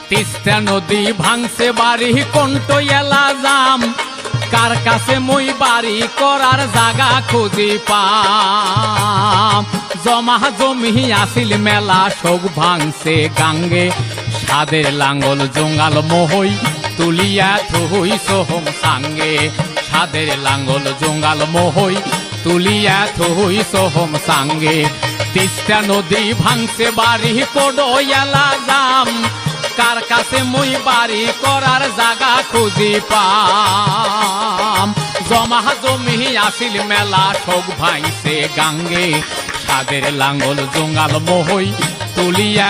তিস্তা নদী ভাঙছে বাড়ি কোনটো এলা যাম, কার কাছে মই বাড়ি করার জাগা খুঁজি পাম। জমা জমি আসিল মেলা সব ভাঙছে গাঙ্গে, সাদের লাঙ্গল জঙ্গাল মহই তুলিয়া থুই সোহম সাঙ্গে। সাদের লাঙ্গল জঙ্গাল মহই তুলিয়া থুই সোহম সাঙ্গে। তিস্তা নদী ভাঙছে বাড়ি কোডো এলা যাম, কার কাছে মই বাড়ি করার জাগা খুঁজি পাম। জমা জমি আসিল মেলা সব ভাঙছে গাঙ্গে, সাদের লাঙ্গল জঙ্গাল মহই তুলিয়া